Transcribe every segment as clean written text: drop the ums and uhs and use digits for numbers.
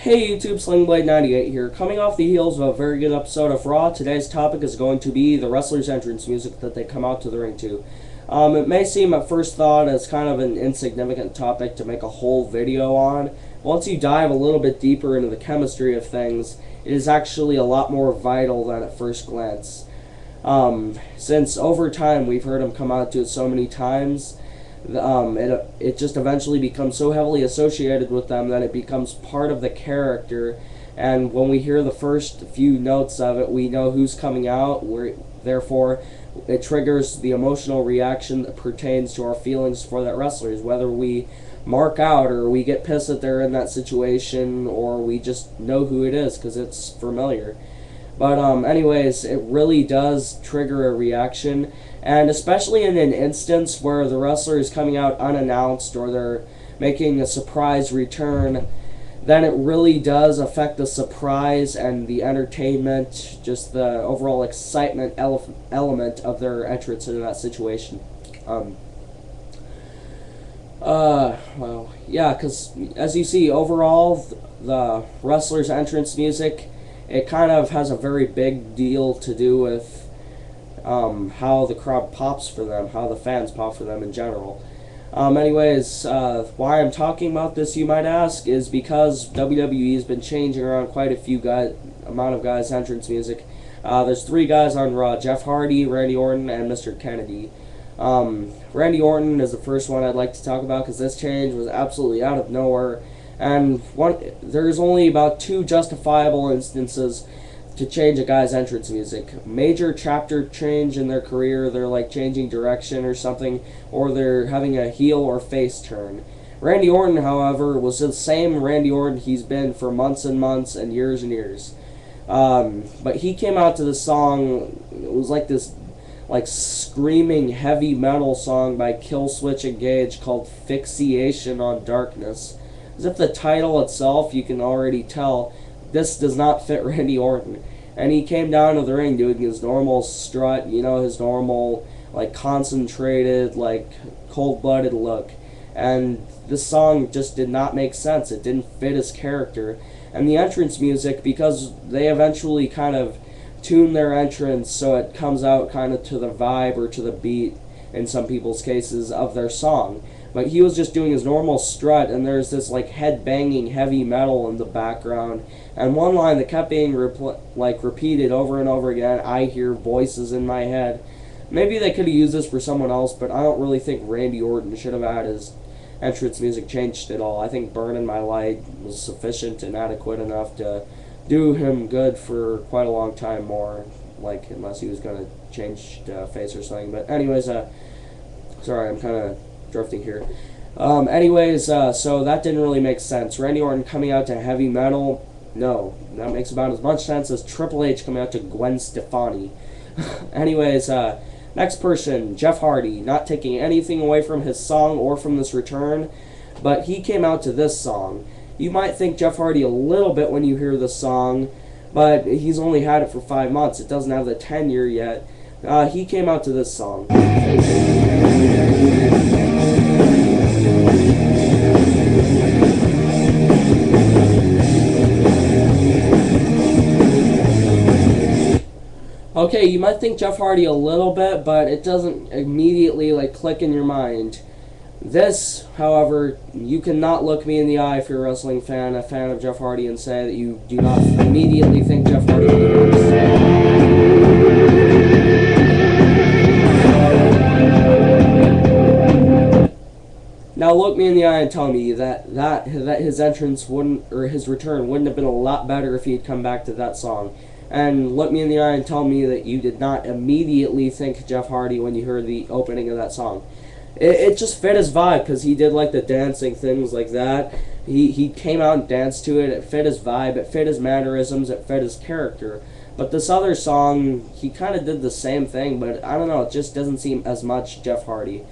Hey YouTube, Slingblade98 here. Coming off the heels of a very good episode of Raw, today's topic is going to be the wrestler's entrance music that they come out to the ring to. It may seem at first thought as kind of an insignificant topic to make a whole video on. Once you dive a little bit deeper into the chemistry of things, it is actually a lot more vital than at first glance. Since over time we've heard him come out to it so many times, it just eventually becomes so heavily associated with them that it becomes part of the character, and when we hear the first few notes of it, we know who's coming out. Therefore, it triggers the emotional reaction that pertains to our feelings for that wrestler, whether we mark out or we get pissed that they're in that situation or we just know who it is because it's familiar. But anyways, it really does trigger a reaction, and especially in an instance where the wrestler is coming out unannounced or they're making a surprise return, then it really does affect the surprise and the entertainment, just the overall excitement element of their entrance into that situation. Well, yeah, because as you see, overall, the wrestler's entrance music, it kind of has a very big deal to do with how the crowd pops for them, how the fans pop for them in general. Anyways, why I'm talking about this, you might ask, is because WWE has been changing around quite a few amount of guys' entrance music. There's 3 guys on Raw: Jeff Hardy, Randy Orton, and Mr. Kennedy. Randy Orton is the first one I'd like to talk about because this change was absolutely out of nowhere. And there's only about 2 justifiable instances to change a guy's entrance music. Major chapter change in their career, they're like changing direction or something, or they're having a heel or face turn. Randy Orton, however, was the same Randy Orton he's been for months and months and years. But he came out to the song, it was like this screaming heavy metal song by Killswitch Engage called Fixation on Darkness. As if the title itself, you can already tell this does not fit Randy Orton. And he came down to the ring doing his normal strut, his normal, concentrated, cold-blooded look. And this song just did not make sense. It didn't fit his character. And the entrance music, because they eventually kind of tune their entrance so it comes out kind of to the vibe or to the beat, in some people's cases, of their song. But he was just doing his normal strut, and there's this head-banging heavy metal in the background. And one line that kept being repeated over and over again: "I hear voices in my head." Maybe they could have used this for someone else, but I don't really think Randy Orton should have had his entrance music changed at all. I think "Burning My Light" was sufficient and adequate enough to do him good for quite a long time more, unless he was going to change face or something. But anyways, sorry, I'm kind of drifting here. So that didn't really make sense. Randy Orton coming out to heavy metal, no, that makes about as much sense as Triple H coming out to Gwen Stefani. Anyways, next person, Jeff Hardy, not taking anything away from his song or from this return, but he came out to this song. You might think Jeff Hardy a little bit when you hear the song, but he's only had it for 5 months. It doesn't have the tenure yet. He came out to this song. Okay, you might think Jeff Hardy a little bit, but it doesn't immediately click in your mind. This, however, you cannot look me in the eye if you're a wrestling fan, a fan of Jeff Hardy, and say that you do not immediately think Jeff Hardy is. Now look me in the eye and tell me that his entrance or his return wouldn't have been a lot better if he had come back to that song. And look me in the eye and tell me that you did not immediately think Jeff Hardy when you heard the opening of that song. It just fit his vibe because he did the dancing things like that. He came out and danced to it. It fit his vibe. It fit his mannerisms. It fit his character. But this other song, he kind of did the same thing, but I don't know. It just doesn't seem as much Jeff Hardy.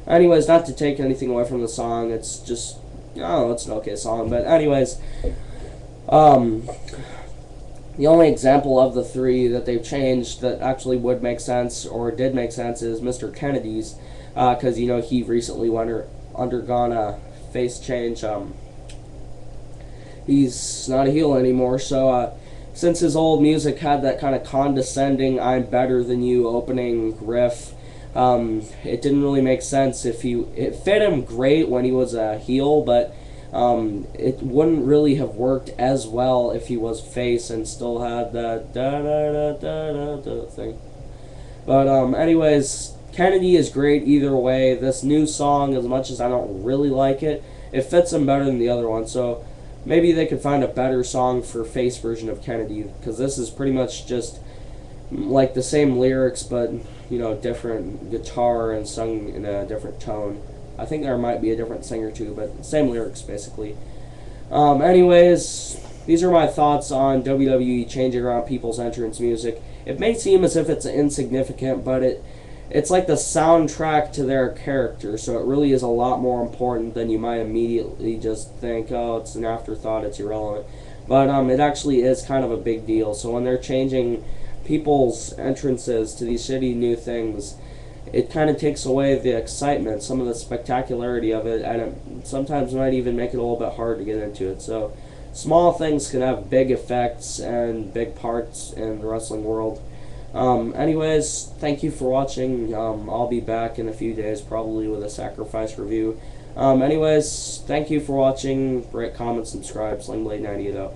Anyways, not to take anything away from the song, it's just, it's an okay song. But anyways, the only example of the 3 that they've changed that actually would make sense or did make sense is Mr. Kennedy's, because he recently undergone a face change. he's not a heel anymore. So since his old music had that kind of condescending "I'm better than you" opening riff, it didn't really make sense. It fit him great when he was a heel, but it wouldn't really have worked as well if he was face and still had that da da da da da da thing. But anyways, Kennedy is great either way. This new song, as much as I don't really like it, it fits him better than the other one. So maybe they could find a better song for face version of Kennedy, because this is pretty much just like the same lyrics, but different guitar and sung in a different tone. I think there might be a different singer too, but same lyrics basically. Anyways, these are my thoughts on WWE changing around people's entrance music. It may seem as if it's insignificant, but it's like the soundtrack to their character, so it really is a lot more important than you might immediately just think, oh, it's an afterthought, it's irrelevant. But it actually is kind of a big deal. So when they're changing people's entrances to these shitty new things, it kind of takes away the excitement, some of the spectacularity of it, and it sometimes might even make it a little bit hard to get into it. So small things can have big effects and big parts in the wrestling world. Anyways, thank you for watching. I'll be back in a few days, probably with a Sacrifice review. Anyways, thank you for watching. Rate, comment, subscribe. Slingblade 98 out.